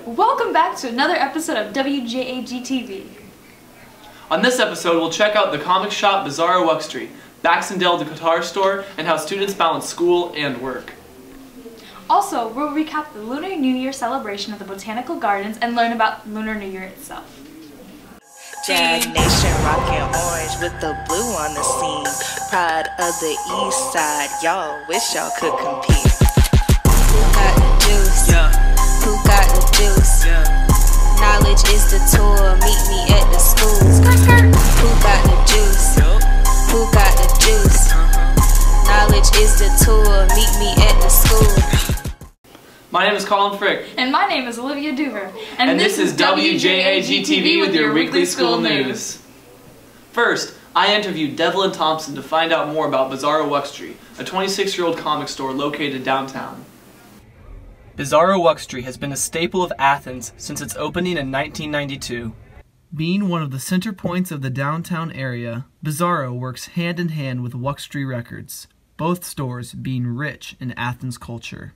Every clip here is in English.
Welcome back to another episode of WJAG TV. On this episode, we'll check out the comic shop Bizarro Wuxtry, Baxendale the guitar store, and how students balance school and work. Also, we'll recap the Lunar New Year celebration of the Botanical Gardens and learn about Lunar New Year itself. Jag Nation rockin' orange with the blue on the scene. Pride of the east side, y'all wish y'all could compete. Who got the juice? Yeah. Who got the juice? Yeah. Knowledge is the tour, meet me at the school. Who got the juice? Who got the juice? Knowledge is the tour, meet me at the school. My name is Colin Frick. And my name is Olivia Duver. And this is WJAG TV with your weekly school news. First, I interviewed Devlin Thompson to find out more about Bizarro Wuxtry, a 26-year-old comic store located downtown. Bizarro Wuxtry has been a staple of Athens since its opening in 1992. Being one of the center points of the downtown area, Bizarro works hand in hand with Wuxtry Records, both stores being rich in Athens culture.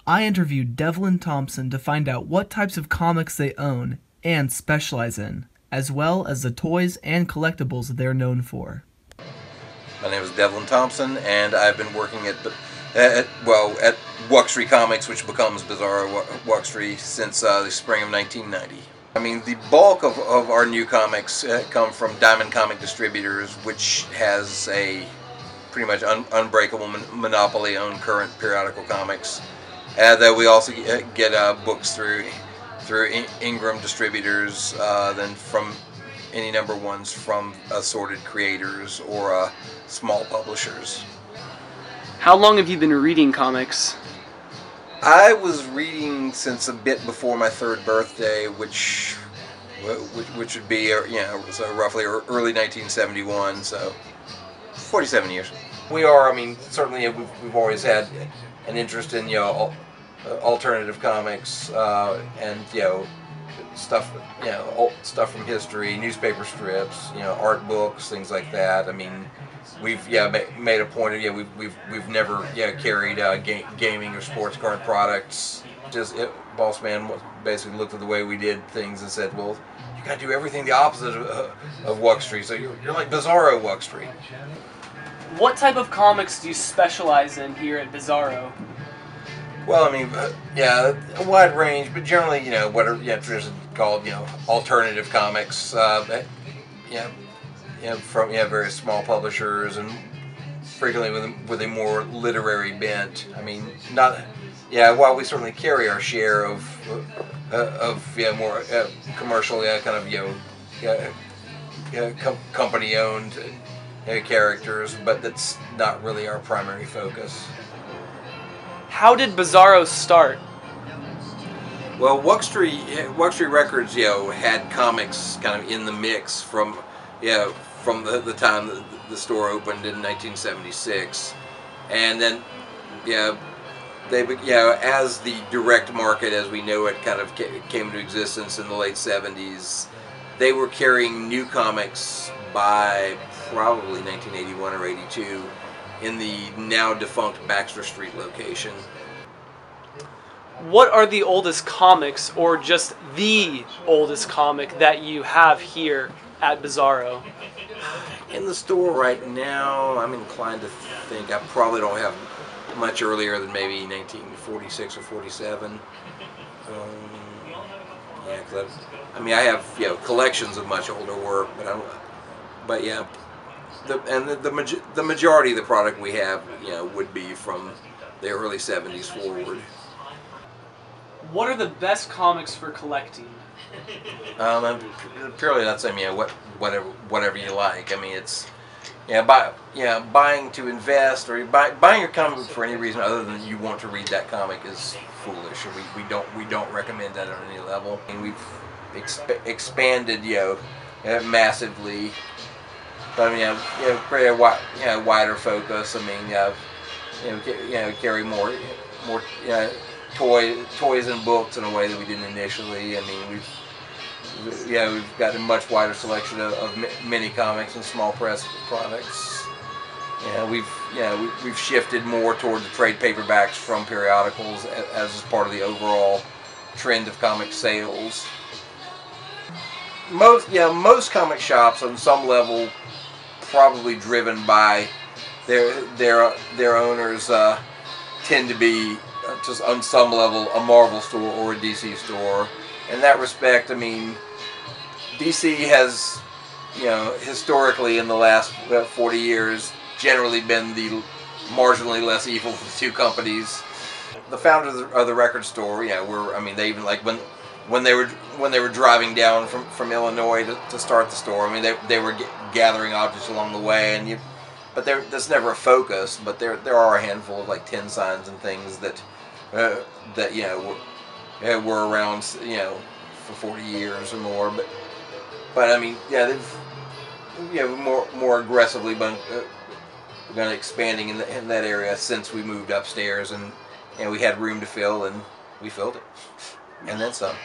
I interviewed Devlin Thompson to find out what types of comics they own and specialize in, as well as the toys and collectibles they're known for. My name is Devlin Thompson, and I've been working at Wuxtry Comics, which becomes Bizarro Wuxtry, since the spring of 1990. I mean, the bulk of our new comics come from Diamond Comic Distributors, which has a pretty much unbreakable monopoly on current periodical comics. That we also get books through Ingram Distributors, then from any number of ones from assorted creators or small publishers. How long have you been reading comics? I was reading since a bit before my 3rd birthday, which would be so roughly early 1971, so 47 years. We are, I mean, certainly we've always had an interest in alternative comics and stuff stuff from history, newspaper strips, art books, things like that. I mean, we've made a point of we've never carried gaming or sports card products. Boss man basically looked at the way we did things and said, well, you got to do everything the opposite of Wuxtry, so you're like Bizarro Wuxtry. What type of comics do you specialize in here at Bizarro? Well, I mean, a wide range, but generally, what are traditionally called, alternative comics. From various small publishers, and frequently with a more literary bent. I mean, while we certainly carry our share of more commercial, company-owned characters, but that's not really our primary focus. How did Bizarro start? Well, Wuxtry Records, had comics kind of in the mix from the time that the store opened in 1976, and then as the direct market as we know it kind of came into existence in the late 70s, they were carrying new comics by probably 1981 or 82 in the now defunct Baxter Street location. What are the oldest comics, or just the oldest comic, that you have here at Bizarro? In the store right now, I'm inclined to think I probably don't have much earlier than maybe 1946 or 47. Cause I have collections of much older work, but the majority of the product we have would be from the early 70s forward. What are the best comics for collecting? I'm purely not saying whatever you like. I mean, it's buying to invest, or buying your comic book for any reason other than you want to read that comic is foolish. We don't recommend that on any level. And we've expanded massively. But I mean, create a wider focus. I mean, carry more toys and books in a way that we didn't initially. I mean, we've got a much wider selection of mini comics and small press products. We've shifted more toward the trade paperbacks from periodicals as part of the overall trend of comic sales. Most comic shops on some level probably driven by their owners tend to be just on some level a Marvel store or a DC store. In that respect, I mean, DC has, you know, historically in the last 40 years generally been the marginally less evil of the two companies. The founders of the record store, you know, they even, like, when they were driving down from Illinois to start the store, I mean, they were gathering objects along the way, but that's never a focus. But there are a handful of, like, tin signs and things that you know were around, you know, for 40 years or more. But I mean, yeah, they've more aggressively been expanding in that area since we moved upstairs, and you know, we had room to fill, and we filled it, and then some.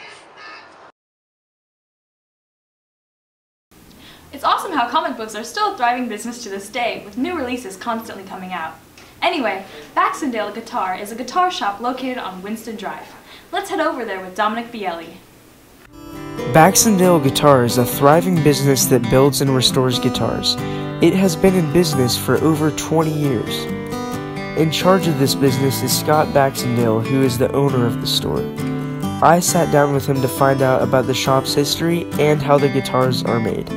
It's awesome how comic books are still a thriving business to this day, with new releases constantly coming out. Anyway, Baxendale Guitar is a guitar shop located on Winston Drive. Let's head over there with Dominic Bielli. Baxendale Guitar is a thriving business that builds and restores guitars. It has been in business for over 20 years. In charge of this business is Scott Baxendale, who is the owner of the store. I sat down with him to find out about the shop's history and how the guitars are made.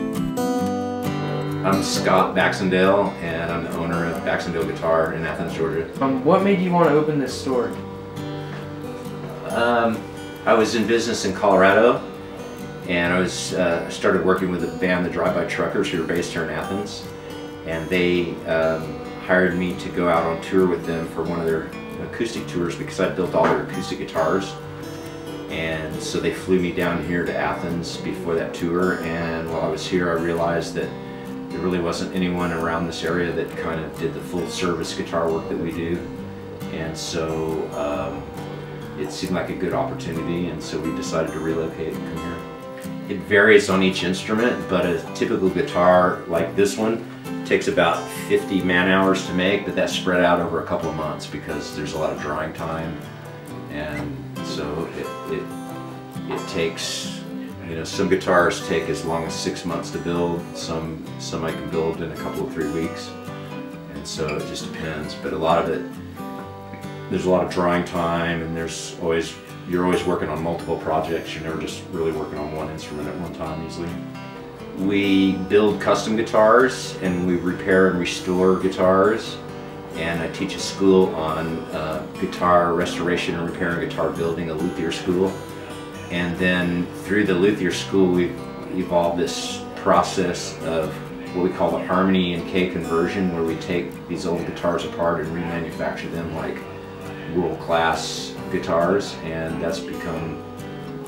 I'm Scott Baxendale, and I'm the owner of Baxendale Guitar in Athens, Georgia. What made you want to open this store? I was in business in Colorado, and I started working with a band, the Drive-By Truckers, who are based here in Athens, and they hired me to go out on tour with them for one of their acoustic tours because I built all their acoustic guitars. And so they flew me down here to Athens before that tour, and while I was here I realized that there really wasn't anyone around this area that kind of did the full service guitar work that we do. And so it seemed like a good opportunity, and so we decided to relocate and come here. It varies on each instrument, but a typical guitar like this one takes about 50 man-hours to make, but that's spread out over a couple of months because there's a lot of drying time. And so it takes, you know, some guitars take as long as 6 months to build, some I can build in a couple of 3 weeks, and so it just depends. But a lot of it, there's a lot of drying time, and you're always working on multiple projects. You're never just really working on one instrument at one time usually. We build custom guitars, and we repair and restore guitars. And I teach a school on guitar restoration and repair and guitar building, a luthier school. And then through the luthier school, we've evolved this process of what we call the harmony and K conversion, where we take these old guitars apart and remanufacture them like world-class guitars. And that's become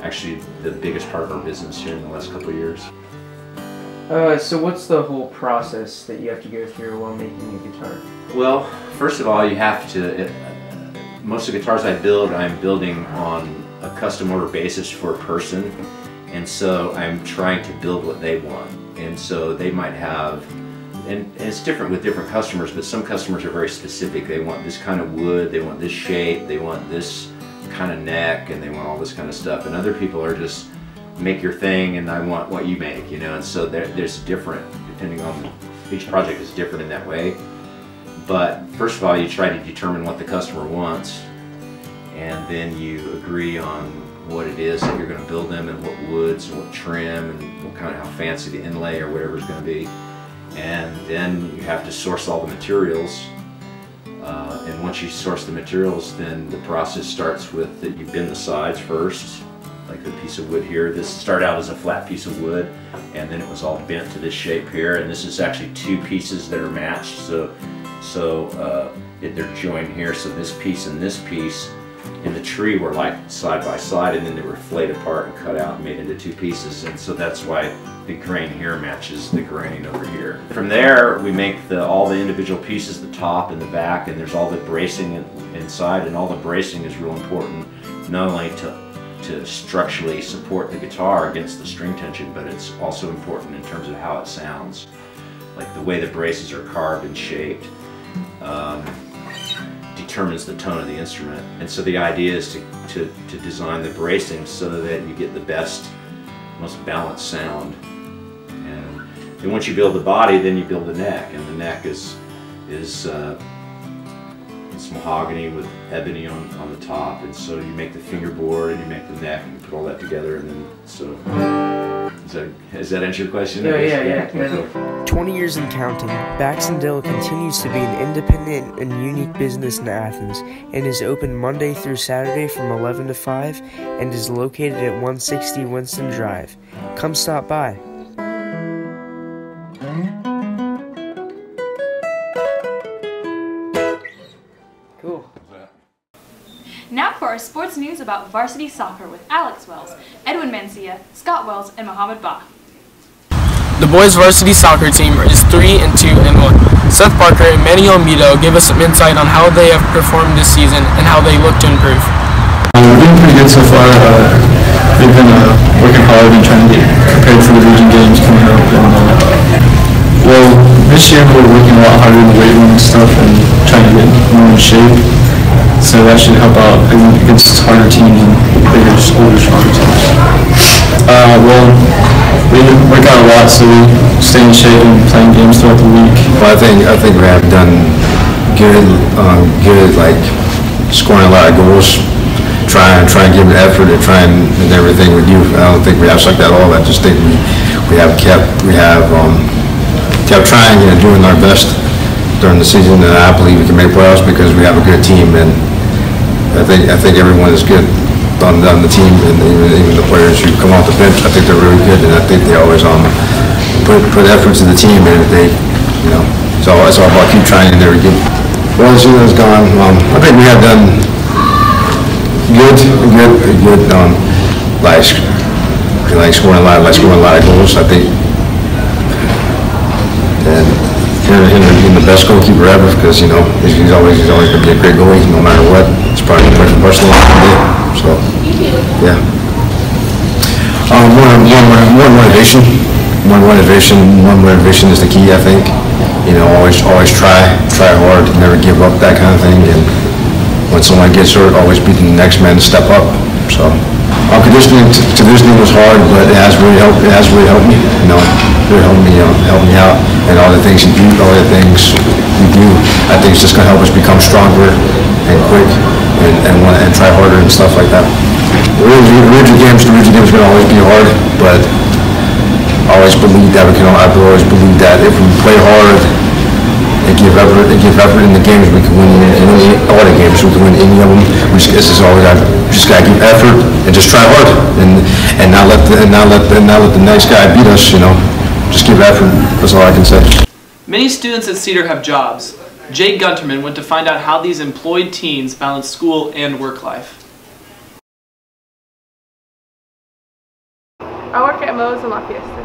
actually the biggest part of our business here in the last couple of years. So what's the whole process that you have to go through while making a guitar? Well, first of all, you have to, most of the guitars I build, I'm building on a custom order basis for a person, and so I'm trying to build what they want. And so they might have, and it's different with different customers, but some customers are very specific. They want this kind of wood, they want this shape, they want this kind of neck, and they want all this kind of stuff. And other people are just, make your thing and I want what you make, you know. And so there's different, depending on, each project is different in that way. But first of all, you try to determine what the customer wants, and then you agree on what it is that you're going to build them, and what woods and what trim and what kind of, how fancy the inlay or whatever is going to be. And then you have to source all the materials. And once you source the materials, then the process starts with that you bend the sides first. Like the piece of wood here, this started out as a flat piece of wood, and then it was all bent to this shape here, and this is actually two pieces that are matched, so they're joined here, so this piece and this piece in the tree were like side by side, and then they were flayed apart and cut out and made into two pieces, and so that's why the grain here matches the grain over here. From there, we make all the individual pieces, the top and the back, and there's all the bracing inside, and all the bracing is real important, not only to structurally support the guitar against the string tension, but it's also important in terms of how it sounds, like the way the braces are carved and shaped. determines the tone of the instrument. And so the idea is to design the bracing so that you get the best, most balanced sound. And once you build the body, then you build the neck, and the neck is it's mahogany with ebony on the top, and so you make the fingerboard and you make the neck and you put all that together, and then so does that answer your question? Yeah. 20 years and counting, Baxendale continues to be an independent and unique business in Athens and is open Monday through Saturday from 11 to 5 and is located at 160 Winston Drive. Come stop by. Cool. Now for our sports news about varsity soccer with Alex Wells, Edwin Mancia, Scott Wells, and Mohammed Ba. The boys' varsity soccer team is 3-2-1. Seth Parker and Manny Almeida gave us some insight on how they have performed this season and how they look to improve. We're doing pretty good so far. They've been working hard and trying to get prepared for the region games coming up. And, well, this year we're working a lot harder in the weight room and stuff and trying to get more in shape. So that should help out against harder teams and bigger, older, stronger teams. Well, we work out a lot, so we stay in shape and playing games throughout the week. Well, I think we have done good, like scoring a lot of goals. Try and give it effort and try and everything we do. I don't think we have sucked at all. I just think we have kept trying and doing our best during the season, and I believe we can make playoffs because we have a good team, and I think everyone is good on the team, and even the players who come off the bench. I think they're really good, and I think they always put effort to the team, and they, so it's all about keep trying and they're good. Well, the season is gone. I think we have done good, like scoring a lot of goals. I think, and him being the best goalkeeper ever, because he's always going to be a great goalie no matter what. It's probably the best Barcelona today. So yeah. More motivation. More motivation is the key, I think. Always try hard, never give up, that kind of thing. And when someone gets hurt, always beating the next man to step up. So conditioning was hard, but it has really helped. It has really helped me. Helped me out, and all the things you do, I think it's just gonna help us become stronger and quick, and try harder and stuff like that. The region games are gonna always be hard, but I always believe that I've always believed that if we play hard and give effort in the games, we can win all the games. We can win any of them. Just gotta give effort and just try hard, and not let the next guy beat us. Just give effort. That's all I can say. Many students at Cedar have jobs. Jake Gunterman went to find out how these employed teens balance school and work life. I work at Moe's and La Fiesta.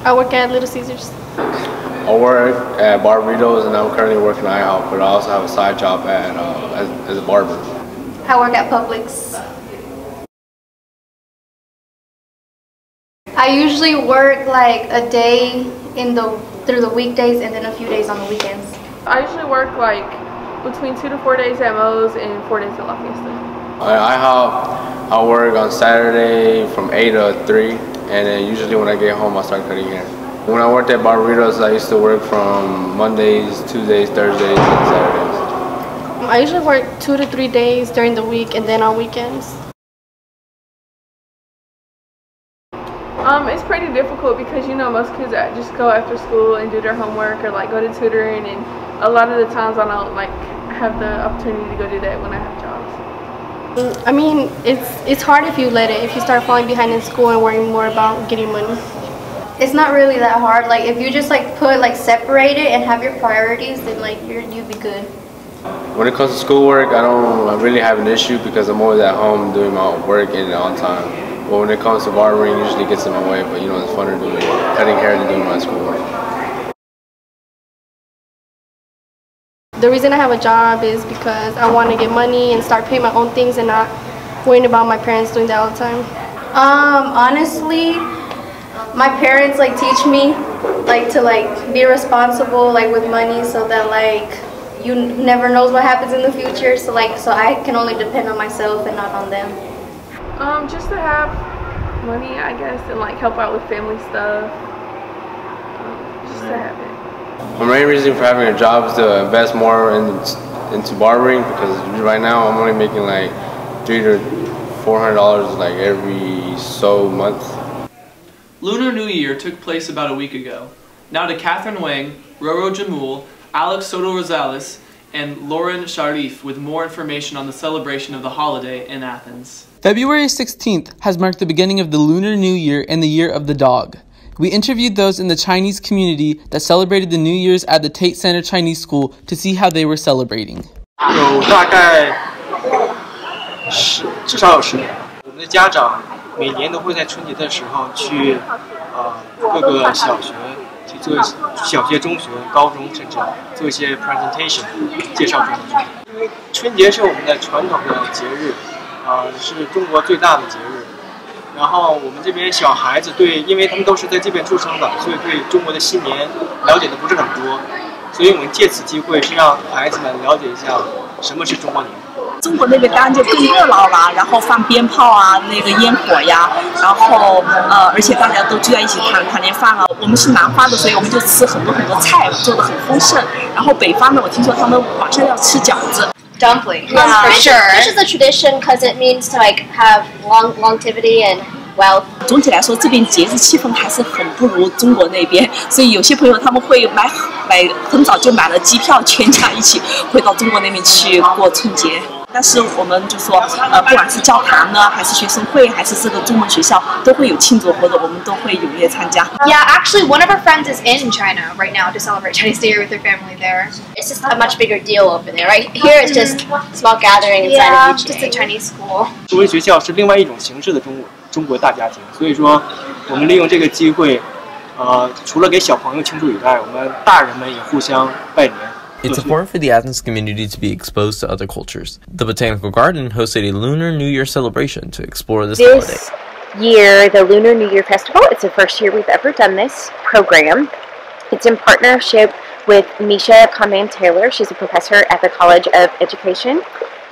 I work at Little Caesars. I work at Barbaritos, and I'm currently working at IHOP, but I also have a side job as a barber. I work at Publix. I usually work like a day through the weekdays and then a few days on the weekends. I usually work like between 2 to 4 days at Moe's and 4 days at La Fiesta. At IHOP, I work on Saturday from 8 to 3, and then usually when I get home, I start cutting hair. When I worked at Barbaritos, I used to work from Mondays, Tuesdays, Thursdays, and Saturdays. I usually work 2 to 3 days during the week and then on weekends. It's pretty difficult because most kids just go after school and do their homework or like go to tutoring, and a lot of the times I don't have the opportunity to go do that when I have jobs. I mean, it's hard if you start falling behind in school and worrying more about getting money. It's not really that hard. Like if you just separate it and have your priorities, then you'd be good. When it comes to schoolwork, I don't really have an issue because I'm always at home doing my work and on time. But when it comes to barbering, it usually gets in my way. But it's funner doing cutting hair than doing my schoolwork. The reason I have a job is because I want to get money and start paying my own things and not worrying about my parents doing that all the time. Honestly, my parents teach me to be responsible with money, so that you never knows what happens in the future. So I can only depend on myself and not on them. Just to have money, I guess, and like help out with family stuff. Just to have it. My main reason for having a job is to invest more into barbering, because right now I'm only making like $300 to $400 like every month. Lunar New Year took place about a week ago. Now to Catherine Wang, Roro Jamul, Alex Soto Rosales, and Lauren Sharif with more information on the celebration of the holiday in Athens. February 16th has marked the beginning of the Lunar New Year and the Year of the Dog. We interviewed those in the Chinese community that celebrated the New Year's at the Tate Center Chinese School to see how they were celebrating. 有大概至少有10年。我们的家长每年都会在春节的时候去各个小学去做小学、中学、高中，甚至做一些 presentation 介绍中国。因为春节是我们的传统的节日，是中国最大的节日。然后我们这边小孩子因为他们都是在这边出生的，所以对中国的新年了解的不是很多。所以我们借此机会是让孩子们了解一下什么是中国年。中国那边当然就更热闹了，然后放鞭炮啊，那个烟火呀，然后而且大家都聚在一起团年饭啊。我们是南方的，所以我们就吃很多菜，做的很丰盛。然后北方的，我听说他们晚上要吃饺子。Dumpling. Yeah, for sure. This is a tradition because it means to have longevity and wealth. 总体来说，这边节日气氛还是很不如中国那边，所以有些朋友他们会买很早就买了机票，全家一起会到中国那边去过春节。但是我们就说，不管是教堂呢，还是学生会，还是这个中文学校，都会有庆祝活动，我们都会踊跃参加。Yeah, actually, one of our friends is in China right now to celebrate Chinese New Year with her family there. It's just a much bigger deal over there, right? Here it's just a small gathering inside of WJAG. Just a Chinese school. 中文学校是另外一种形式的中国大家庭，所以说我们利用这个机会，除了给小朋友庆祝以外，我们大人们也互相拜年。It's important for the Athens community to be exposed to other cultures. The Botanical Garden hosted a Lunar New Year celebration to explore this holiday. This year, the Lunar New Year Festival, it's the first year we've ever done this program. It's in partnership with Misha Conman-Taylor. She's a professor at the College of Education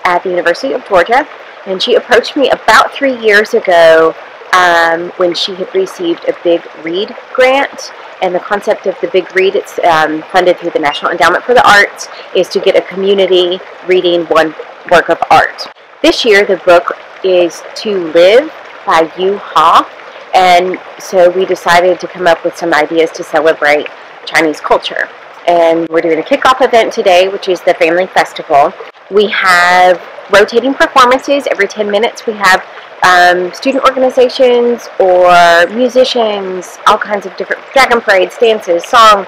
at the University of Georgia. And she approached me about 3 years ago when she had received a Big Read grant. And the concept of the Big Read, it's funded through the National Endowment for the Arts, is to get a community reading one work of art. This year, the book is To Live by Yu Ha. And so we decided to come up with some ideas to celebrate Chinese culture. And we're doing a kickoff event today, which is the Family Festival. We have rotating performances. Every 10 minutes we have student organizations or musicians, all kinds of different dragon parades, dances, song.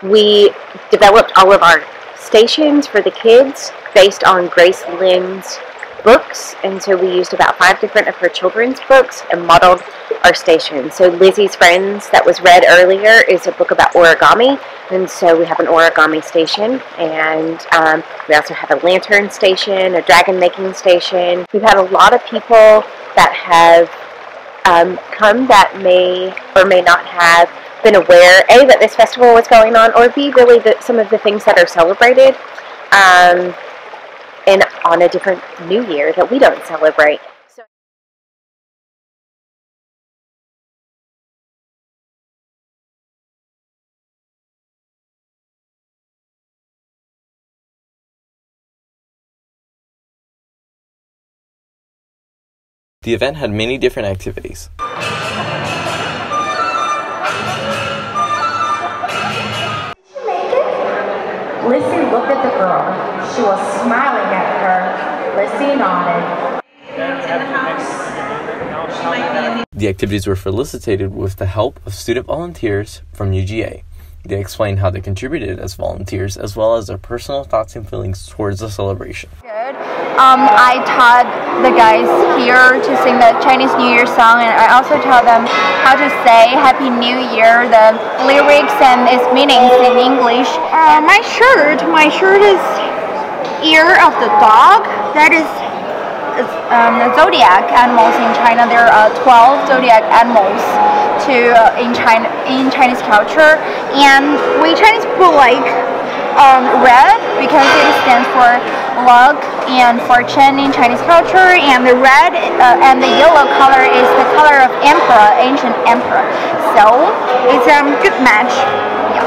We developed all of our stations for the kids based on Grace Lynn's books, and so we used about 5 different of her children's books and modeled our station. So Lizzie's Friends that was read earlier is a book about origami, and so we have an origami station, and we also have a lantern station, a dragon making station. We've had a lot of people that have come that may or may not have been aware, A, that this festival was going on, or B, really some of the things that are celebrated and on a different New Year that we don't celebrate. The event had many different activities. Lissy looked at the girl. She was smiling at her. Lissy nodded. The activities were facilitated with the help of student volunteers from UGA. They explained how they contributed as volunteers, as well as their personal thoughts and feelings towards the celebration. Good. I taught the guys here to sing the Chinese New Year song, and I also taught them how to say Happy New Year, the lyrics and its meanings in English. My shirt is Ear of the Dog. That is the zodiac animals in China. There are 12 zodiac animals in Chinese culture, and we Chinese people like red because it stands for luck and fortune in Chinese culture, and the red and the yellow color is the color of emperor, ancient emperor. So it's a good match. Yeah.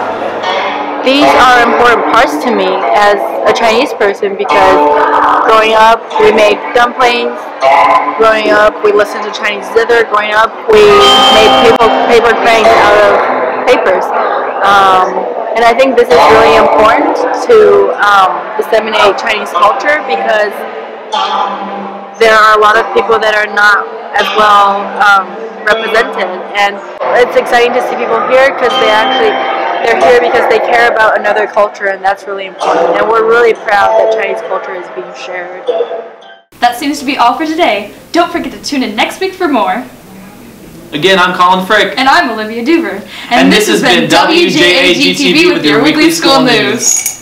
These are important parts to me as a Chinese person because growing up we made dumplings, growing up we listened to Chinese zither, growing up we made paper cranes out of papers. And I think this is really important to disseminate Chinese culture because there are a lot of people that are not as well represented, and it's exciting to see people here because they're here because they care about another culture, and that's really important. And we're really proud that Chinese culture is being shared. That seems to be all for today. Don't forget to tune in next week for more. Again, I'm Colin Frick. And I'm Olivia Duver. And this has been WJAG TV with your weekly school news.